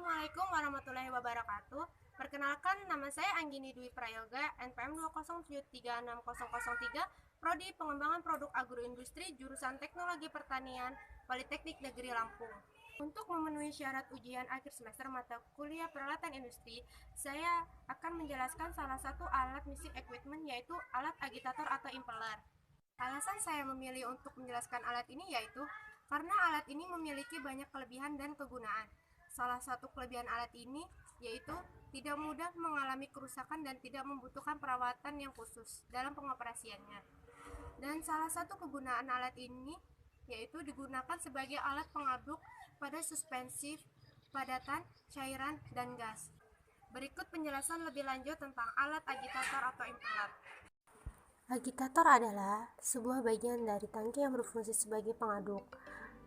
Assalamualaikum warahmatullahi wabarakatuh. Perkenalkan, nama saya Anggini Dwi Prayoga, NPM 207360003, Prodi Pengembangan Produk Agroindustri, jurusan Teknologi Pertanian, Politeknik Negeri Lampung. Untuk memenuhi syarat ujian akhir semester mata kuliah peralatan industri, saya akan menjelaskan salah satu alat music equipment, yaitu alat agitator atau impeller. Alasan saya memilih untuk menjelaskan alat ini yaitu karena alat ini memiliki banyak kelebihan dan kegunaan. Salah satu kelebihan alat ini yaitu tidak mudah mengalami kerusakan dan tidak membutuhkan perawatan yang khusus dalam pengoperasiannya. Dan salah satu kegunaan alat ini yaitu digunakan sebagai alat pengaduk pada suspensi, padatan, cairan, dan gas. Berikut penjelasan lebih lanjut tentang alat agitator atau impeller. Agitator adalah sebuah bagian dari tangki yang berfungsi sebagai pengaduk.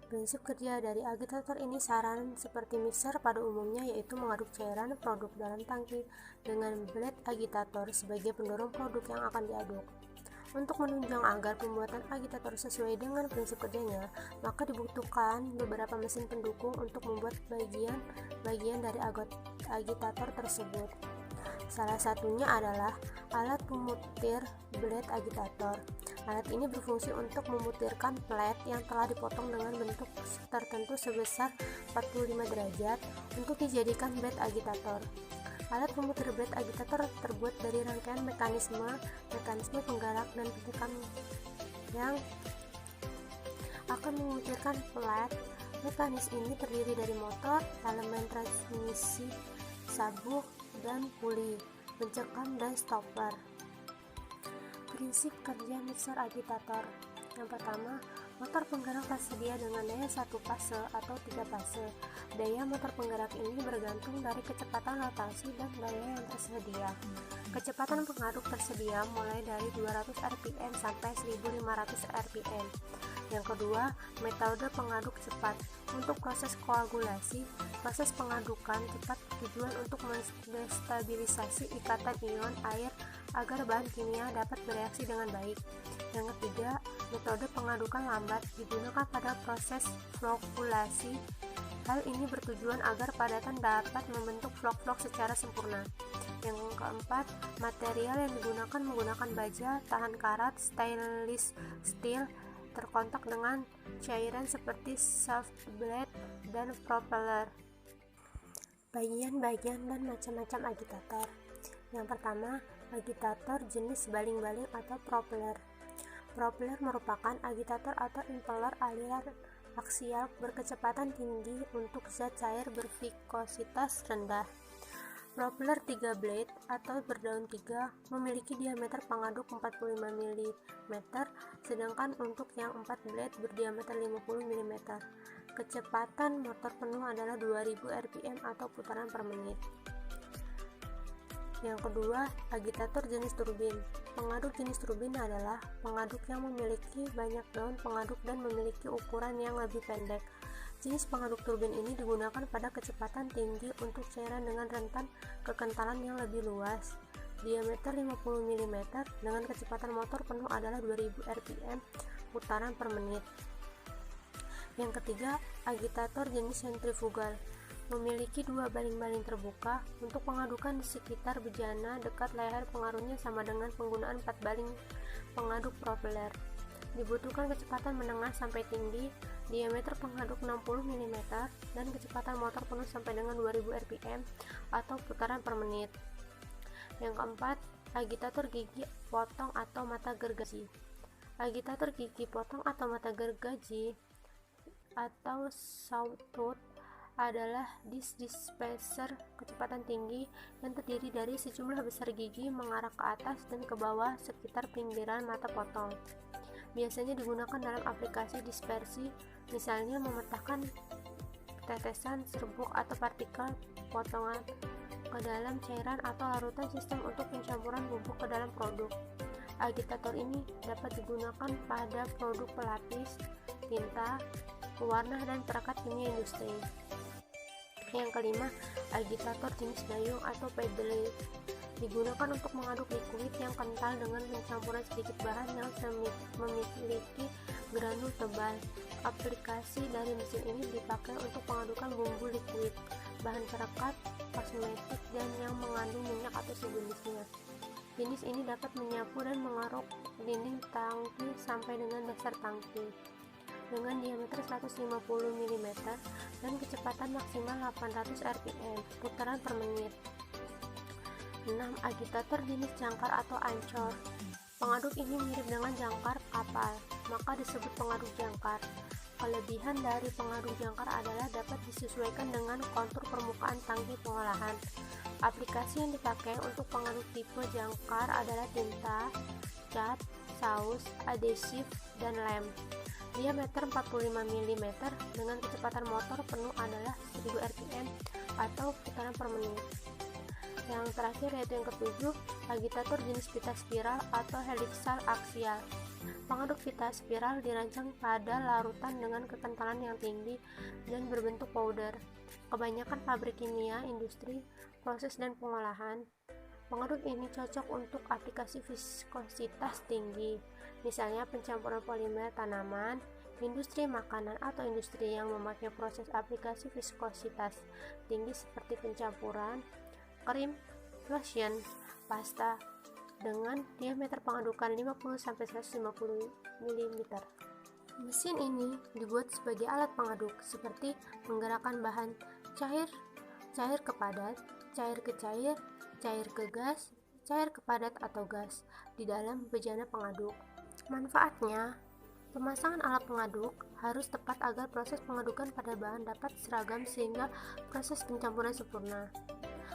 Prinsip kerja dari agitator ini saran seperti mixer pada umumnya, yaitu mengaduk cairan produk dalam tangki dengan blade agitator sebagai pendorong produk yang akan diaduk. Untuk menunjang agar pembuatan agitator sesuai dengan prinsip kerjanya, maka dibutuhkan beberapa mesin pendukung untuk membuat bagian dari agitator tersebut. Salah satunya adalah alat pemutir blade agitator. Alat ini berfungsi untuk memutirkan plat yang telah dipotong dengan bentuk tertentu sebesar 45 derajat untuk dijadikan blade agitator. Alat pemutir blade agitator terbuat dari rangkaian mekanisme penggerak dan penekan yang akan memutirkan plat. Mekanisme ini terdiri dari motor, elemen transmisi, sabuk, dan puli, pencekam, dan stopper. Prinsip kerja mixer agitator. Yang pertama, motor penggerak tersedia dengan daya 1 fase atau 3 fase. Daya motor penggerak ini bergantung dari kecepatan rotasi dan daya yang tersedia. Kecepatan pengaduk tersedia mulai dari 200 rpm sampai 1500 rpm. Yang kedua, metode pengaduk cepat. Untuk proses koagulasi, proses pengadukan cepat tujuan untuk menstabilisasi ikatan ion air agar bahan kimia dapat bereaksi dengan baik. Yang ketiga, metode pengadukan lambat digunakan pada proses flokulasi. Hal ini bertujuan agar padatan dapat membentuk flok-flok secara sempurna. Yang keempat, material yang digunakan menggunakan baja, tahan karat, stainless steel, terkontak dengan cairan seperti shaft blade dan propeller. Bagian-bagian dan macam-macam agitator. Yang pertama, agitator jenis baling-baling atau propeller. Propeller merupakan agitator atau impeller aliran aksial berkecepatan tinggi untuk zat cair berviskositas rendah. Propeller 3 blade atau berdaun 3 memiliki diameter pengaduk 45 mm, sedangkan untuk yang 4 blade berdiameter 50 mm. Kecepatan motor penuh adalah 2000 rpm atau putaran per menit. Yang kedua, agitator jenis turbin. Pengaduk jenis turbin adalah pengaduk yang memiliki banyak daun pengaduk dan memiliki ukuran yang lebih pendek. Jenis pengaduk turbin ini digunakan pada kecepatan tinggi untuk cairan dengan rentan kekentalan yang lebih luas. Diameter 50 mm dengan kecepatan motor penuh adalah 2000 rpm putaran per menit. Yang ketiga, agitator jenis sentrifugal. Memiliki 2 baling-baling terbuka. Untuk pengadukan di sekitar bejana dekat leher pengaruhnya sama dengan penggunaan 4 baling pengaduk propeller. Dibutuhkan kecepatan menengah sampai tinggi, diameter pengaduk 60 mm, dan kecepatan motor penuh sampai dengan 2000 rpm atau putaran per menit. Yang keempat, agitator gigi potong atau mata gergaji. Agitator gigi potong atau mata gergaji atau sawtooth adalah disc dispenser kecepatan tinggi yang terdiri dari sejumlah besar gigi mengarah ke atas dan ke bawah sekitar pinggiran mata potong. Biasanya digunakan dalam aplikasi dispersi, misalnya memecahkan tetesan, serbuk, atau partikel potongan ke dalam cairan atau larutan sistem untuk pencampuran bubuk ke dalam produk. Agitator ini dapat digunakan pada produk pelapis, tinta, pewarna, dan perangkat kimia industri. Yang kelima, agitator jenis dayung atau paddle digunakan untuk mengaduk liquid yang kental dengan pencampuran sedikit bahan yang memiliki granul tebal. Aplikasi dari mesin ini dipakai untuk mengadukan bumbu liquid, bahan perekat, kosmetik, dan yang mengandung minyak atau sejenisnya. Jenis ini dapat menyapu dan mengeruk dinding tangki sampai dengan dasar tangki. Dengan diameter 150 mm dan kecepatan maksimal 800 rpm putaran per menit. 6. Agitator jenis jangkar atau ancor. Pengaduk ini mirip dengan jangkar kapal, maka disebut pengaduk jangkar. Kelebihan dari pengaduk jangkar adalah dapat disesuaikan dengan kontur permukaan tangki pengolahan. Aplikasi yang dipakai untuk pengaduk tipe jangkar adalah tinta, cat, saus, adhesif, dan lem. Diameter 45 mm dengan kecepatan motor penuh adalah 1000 rpm atau putaran per menit. Yang terakhir yaitu yang ketujuh, agitator jenis pita spiral atau heliksal aksial. Pengaduk pita spiral dirancang pada larutan dengan kekentalan yang tinggi dan berbentuk powder. Kebanyakan pabrik kimia, industri, proses dan pengolahan. Pengaduk ini cocok untuk aplikasi viskositas tinggi, misalnya pencampuran polimer tanaman, industri makanan atau industri yang memakai proses aplikasi viskositas tinggi seperti pencampuran krim, lotion, pasta dengan diameter pengadukan 50-150 mm. Mesin ini dibuat sebagai alat pengaduk seperti menggerakkan bahan cair, cair ke padat, cair ke cair, cair ke gas, cair ke padat atau gas di dalam bejana pengaduk. Manfaatnya, pemasangan alat pengaduk harus tepat agar proses pengadukan pada bahan dapat seragam sehingga proses pencampuran sempurna.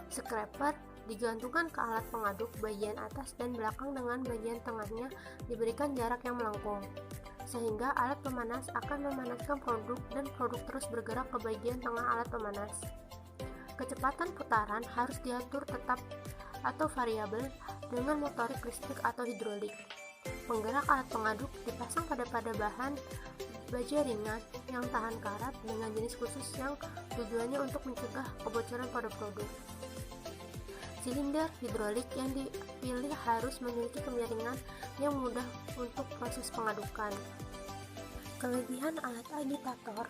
Scraper digantungkan ke alat pengaduk bagian atas dan belakang dengan bagian tengahnya diberikan jarak yang melengkung, sehingga alat pemanas akan memanaskan produk dan produk terus bergerak ke bagian tengah alat pemanas. Kecepatan putaran harus diatur tetap atau variabel dengan motorik listrik atau hidrolik. Penggerak alat pengaduk dipasang pada bahan baja ringan yang tahan karat dengan jenis khusus yang tujuannya untuk mencegah kebocoran pada produk. Silinder hidrolik yang dipilih harus memiliki kemiringan yang mudah untuk proses pengadukan. Kelebihan alat agitator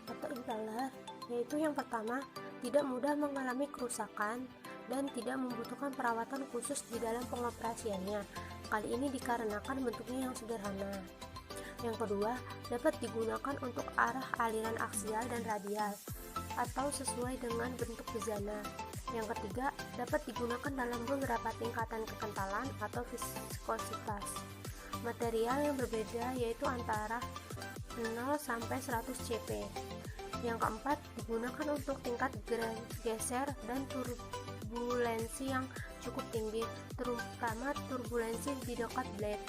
atau impeller yaitu yang pertama, tidak mudah mengalami kerusakan dan tidak membutuhkan perawatan khusus di dalam pengoperasiannya. Kali ini dikarenakan bentuknya yang sederhana. Yang kedua, dapat digunakan untuk arah aliran aksial dan radial atau sesuai dengan bentuk bejana. Yang ketiga, dapat digunakan dalam beberapa tingkatan kekentalan atau viskositas. Material yang berbeda yaitu antara 0 sampai 100 cp. Yang keempat, digunakan untuk tingkat geser dan turbulensi yang cukup tinggi, terutama turbulensi di dekat blade.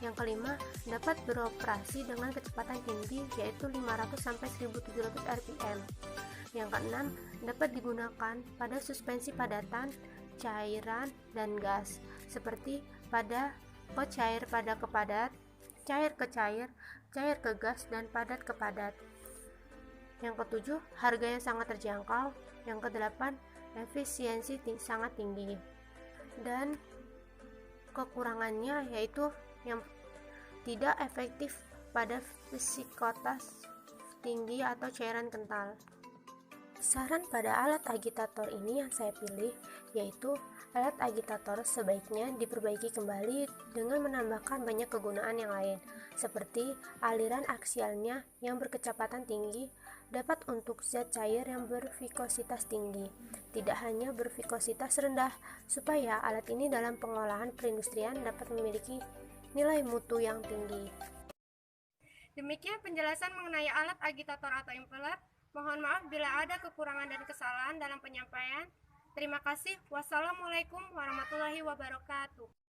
Yang kelima, dapat beroperasi dengan kecepatan tinggi yaitu 500 sampai 1700 rpm. Yang keenam, dapat digunakan pada suspensi padatan, cairan, dan gas, seperti pada cair pada ke padat, cair ke cair, cair ke gas, dan padat ke padat. Yang ketujuh, harganya sangat terjangkau. Yang kedelapan, efisiensi sangat tinggi. Dan kekurangannya yaitu yang tidak efektif pada viskositas tinggi atau cairan kental. Saran pada alat agitator ini yang saya pilih yaitu alat agitator sebaiknya diperbaiki kembali dengan menambahkan banyak kegunaan yang lain, seperti aliran aksialnya yang berkecepatan tinggi dapat untuk zat cair yang berviskositas tinggi, tidak hanya berviskositas rendah, supaya alat ini dalam pengolahan perindustrian dapat memiliki nilai mutu yang tinggi. Demikian penjelasan mengenai alat agitator atau impeller. Mohon maaf bila ada kekurangan dan kesalahan dalam penyampaian. Terima kasih. Wassalamualaikum warahmatullahi wabarakatuh.